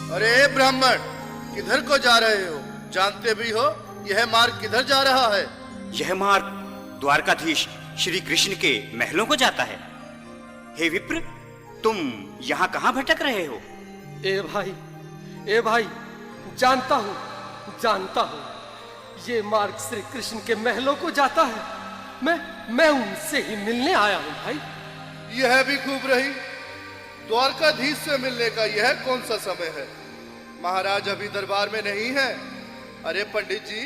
अरे ब्राह्मण, किधर को जा रहे हो? जानते भी हो यह मार्ग किधर जा रहा है? यह मार्ग द्वारकाधीश श्री कृष्ण के महलों को जाता है। हे विप्र, तुम यहाँ कहाँ भटक रहे हो? ए भाई, जानता हूँ ये मार्ग श्री कृष्ण के महलों को जाता है। मैं उनसे ही मिलने आया हूँ भाई। यह भी खूब रही। द्वारकाधीश से मिलने का यह कौन सा समय है? महाराज अभी दरबार में नहीं है। अरे पंडित जी,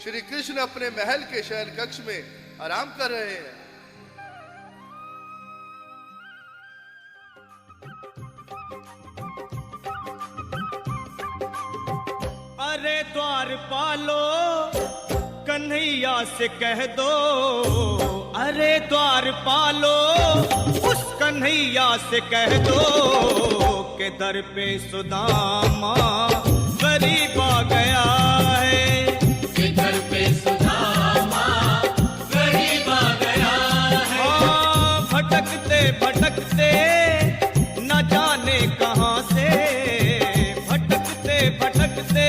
श्री कृष्ण अपने महल के शयन कक्ष में आराम कर रहे हैं। अरे द्वारपालो, कन्हैया से कह दो। अरे द्वारपालो, उस कन्हैया से कह दो के दर पे सुदामा गरीब आ गया है। के दर पे सुदामा गरीब आ गया है। हाँ, भटकते भटकते न जाने कहाँ से, भटकते भटकते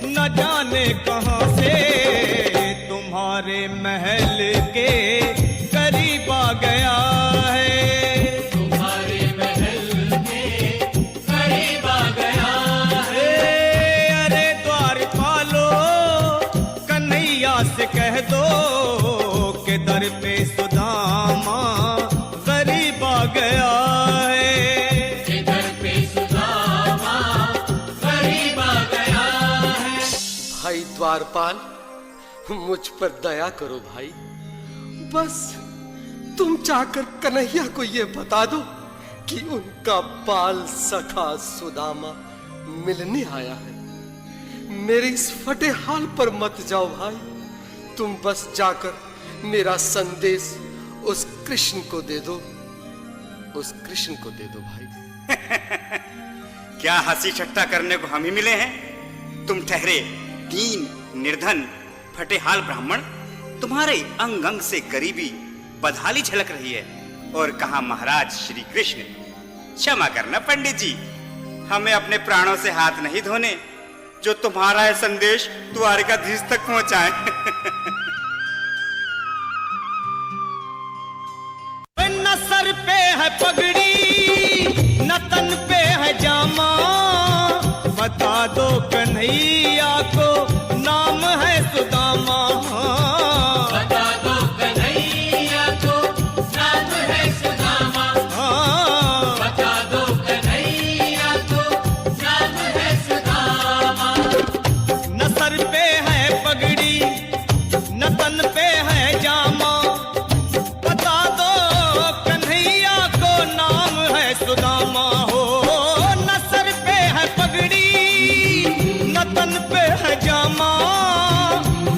न जाने कहाँ से तुम्हारे महल के करीब आ गया है। तुम्हारे महल के करीब आ गया है। अरे द्वारपालो, कन्हैया से कह दो के दर पे सुदामा गरीब आ गया है। के दर पे सुदामा गरीब आ गया है। भाई द्वारपाल, मुझ पर दया करो भाई। बस तुम जाकर कन्हैया को ये बता दो कि उनका बाल सखा सुदामा मिलने आया है। मेरे इस फटे हाल पर मत जाओ भाई। तुम बस जाकर मेरा संदेश उस कृष्ण को दे दो। उस कृष्ण को दे दो भाई। क्या हंसी ठट्टा करने को हम ही मिले हैं? तुम ठहरे दीन निर्धन फटेहाल ब्राह्मण, तुम्हारे अंग अंग से गरीबी बदहाली झलक रही है। और कहा महाराज श्री कृष्ण। क्षमा करना पंडित जी, हमें अपने प्राणों से हाथ नहीं धोने जो तुम्हारा यह संदेश द्वारकाधीश तक पहुंचाए। न सर पे है पगड़ी, न तन पे है जामा, बता दो कन्हैया को नाम है सुदामा। बता दो कन्हैया को नाम है सुदामा। बता दो कन्हैया को नाम है सुदामा। न सर पे है पगड़ी, न तन पे है जामा, बता दो कन्हैया को नाम है सुदामा। हो न सर पे है पगड़ी, न तन पे है जामा,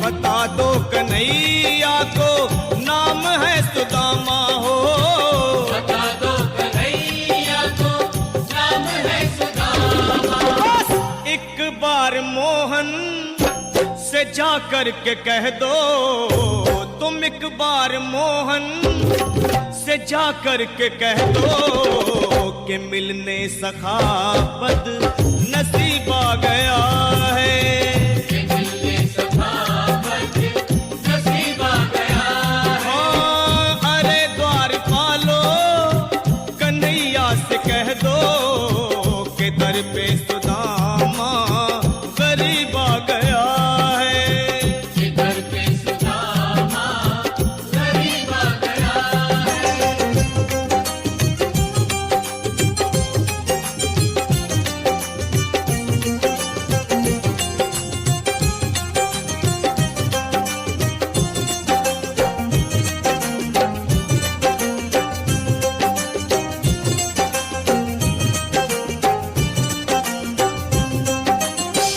बता दो कन्हैया को नाम है सुदामा। हो बता दो कन्हैया को नाम है सुदामा। बस एक बार मोहन से जा कर के कह दो, तुम एक बार मोहन से जा कर के कह दो कि मिलने सखा बद नसीब आ गया है। के मिलने सखा बद नसीब आ गया है। हाँ, अरे द्वारपालो, कन्हैया से कह दो के दर पे सुदामा गरीब आ गया है। के दर पे सुदामा गरीब आ गया है।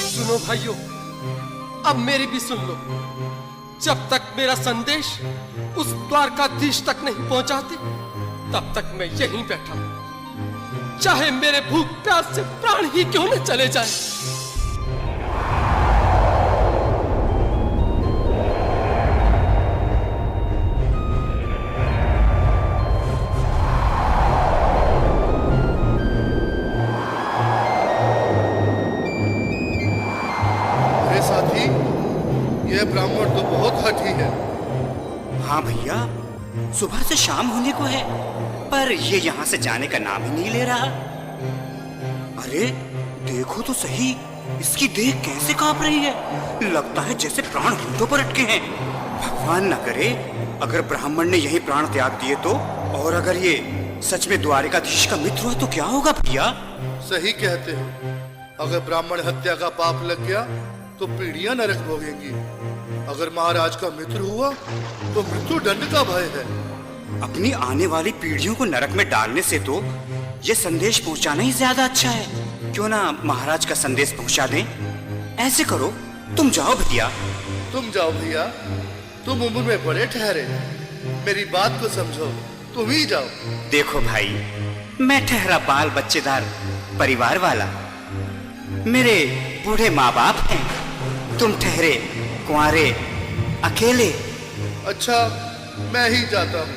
सुनो भाइयों, अब मेरी भी सुन लो। जब तक मेरा संदेश उस द्वारकाधीश तक नहीं पहुंचाते, तब तक मैं यहीं बैठा हूं, चाहे मेरे भूख प्यास से प्राण ही क्यों न चले जाए। ब्राह्मण तो बहुत हठी है। हाँ भैया, सुबह से शाम होने को है, पर ये यहाँ से जाने का नाम ही नहीं ले रहा। अरे देखो तो सही, इसकी देह कैसे कांप रही है। लगता है जैसे प्राण होठों पर अटके हैं। भगवान न करे अगर ब्राह्मण ने यही प्राण त्याग दिए तो, और अगर ये सच में द्वारिकाधीश का मित्र हुआ तो क्या होगा भैया? सही कहते हो, अगर ब्राह्मण हत्या का पाप लग गया तो पीढ़ियां नरक भोगेंगी। अगर महाराज का मित्र हुआ तो मृत्यु दंड का भय है। अपनी आने वाली पीढ़ियों को नरक में डालने से तो ये संदेश पहुंचाना ही ज्यादा अच्छा है। क्यों ना महाराज का संदेश पहुंचा दें? ऐसे करो, तुम जाओ भैया। तुम जाओ भैया, तुम उम्र में बड़े ठहरे, मेरी बात को समझो, तुम ही जाओ। देखो भाई, मैं ठहरा बाल बच्चेदार परिवार वाला, मेरे बूढ़े माँ बाप हैं। तुम ठहरे कुंवारे अकेले। अच्छा, मैं ही जाता हूँ।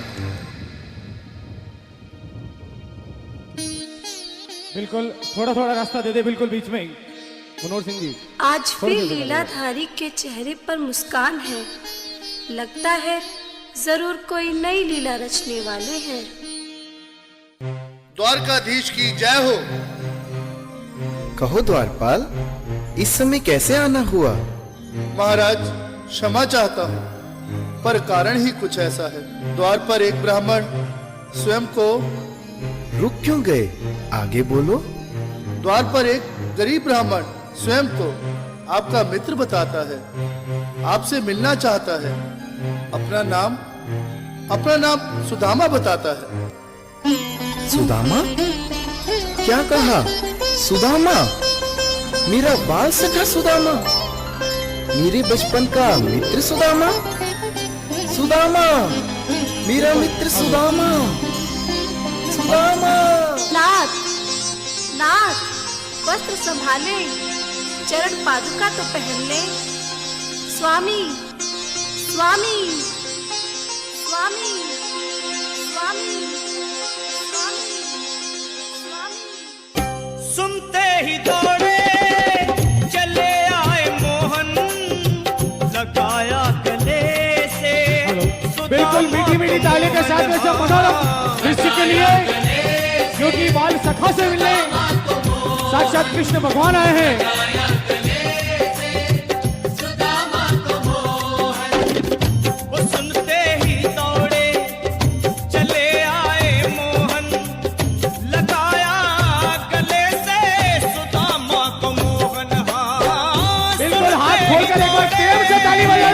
बिल्कुल, थोड़ा थोड़ा रास्ता दे दे, बिल्कुल बीच में ही। मनोहर सिंह जी, आज फिर लीलाधारी के चेहरे पर मुस्कान है। लगता है जरूर कोई नई लीला रचने वाले हैं। द्वारकाधीश की जय हो। कहो द्वारपाल, इस समय कैसे आना हुआ? महाराज, क्षमा चाहता हूँ, पर कारण ही कुछ ऐसा है। द्वार पर एक ब्राह्मण स्वयं को रुक क्यों गए? आगे बोलो। द्वार पर एक गरीब ब्राह्मण स्वयं को आपका मित्र बताता है, आपसे मिलना चाहता है। अपना नाम सुदामा बताता है। सुदामा? क्या कहा? सुदामा? मेरा बाल सखा सुदामा? मेरे बचपन का मित्र सुदामा? सुदामा, मेरा मित्र सुदामा। सुदामा। नाथ, नाथ, वस्त्र संभाले, चरण पादुका तो पहन ले। स्वामी, स्वामी, स्वामी, स्वामी, स्वामी, स्वामी। सुनते ही दौड़े चले आए मोहन, लगाया गले से बिल्कुल मीठी मीठी ताली के साथ में सब मनोरम दृश्य के लिए, क्योंकि बाल सखा से मिलने साक्षात कृष्ण भगवान आए हैं।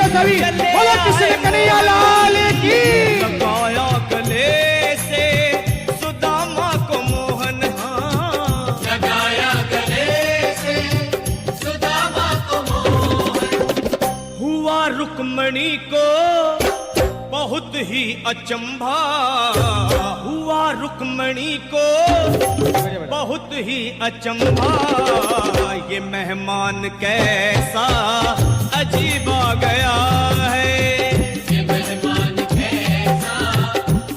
सभी बोलो कृष्ण कन्हैया लाल की। लगाया गले से सुदामा को मोहन, लगाया गले से सुदामा को मोहन। हुआ रुक्मणी को बहुत ही अचंभा, हुआ रुक्मणी को बहुत ही अचंभा। ये मेहमान कैसा अजीब आ गया है, ये मेहमान कैसा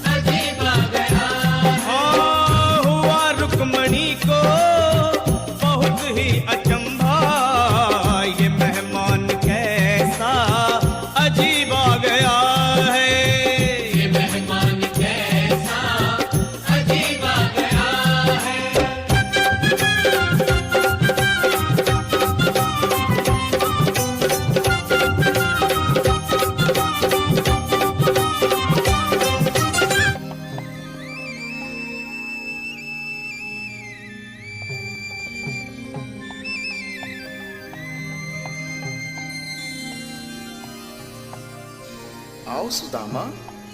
अजीब आ गया है। हाँ, हुआ रुक्मणी को बहुत ही अचंभा। ये मेहमान कैसा अजीब आ गया है, ये मेहमान कैसा अजीब आ गया है। आओ सुदामा,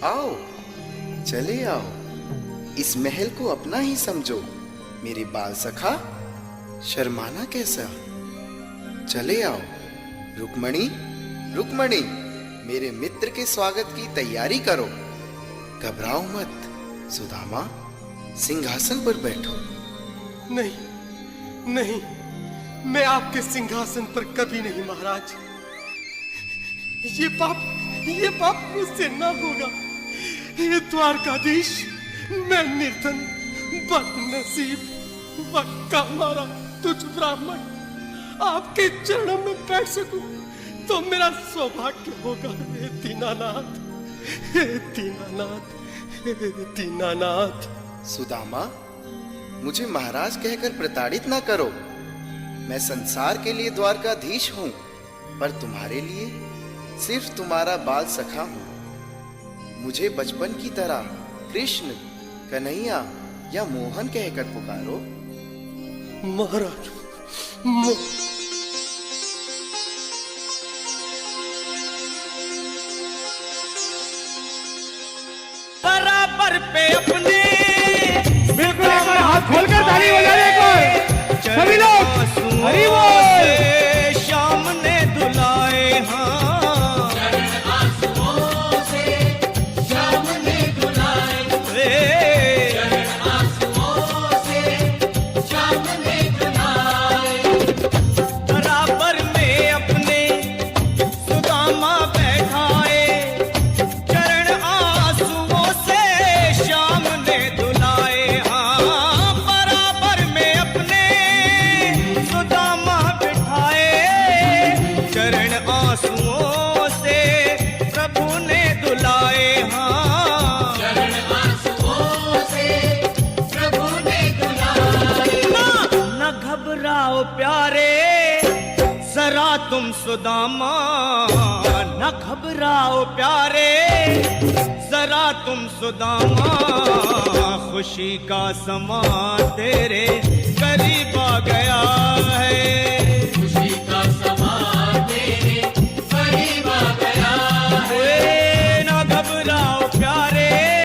आओ, चले आओ। इस महल को अपना ही समझो। मेरे बाल सखा, शर्माना कैसा? चले आओ। रुक्मणी, रुक्मणी, मेरे मित्र के स्वागत की तैयारी करो। घबराओ मत। सुदामा, सिंहासन पर बैठो। नहीं, नहीं, मैं आपके सिंहासन पर कभी नहीं महाराज। ये पाप मुझसे ना होगा। हे द्वारकाधीश, मैं निर्धन, बदनसीब, बक्का मारा तुझ ब्राह्मण आपके चरणों में बैठ सकूं, तो मेरा सौभाग्य होगा। हे दीनानाथ, हे दीनानाथ, हे दीनानाथ। सुदामा, मुझे महाराज कहकर प्रताड़ित ना करो। मैं संसार के लिए द्वारकाधीश हूं, पर तुम्हारे लिए सिर्फ तुम्हारा बाल सखा हूं। मुझे बचपन की तरह कृष्ण, कन्हैया या मोहन कहकर पुकारो। महाराज, बराबर पे अपने बिल्कुल एक बार हाथ खोलकर ताली बजाने को सभी लोग। हरि बोल। श्याम ने दुलाए हाँ, आंसुओं से श्याम ने दुलाए, आंसुओं से श्याम ने दुलाए। बराबर में अपने सुदामा बैठाए, चरण आंसुओं से श्याम ने दुलाए हाँ। बराबर में अपने सुदामा बिठाए, चरण आंसुओं से प्रभु ने दुलाए हाँ। चरण आंसुओं से प्रभु ने दुलाए। न घबराओ प्यारे जरा तुम सुदामा, न घबराओ प्यारे जरा तुम सुदामा। खुशी का समा तेरे करीब आ गया है। खुशी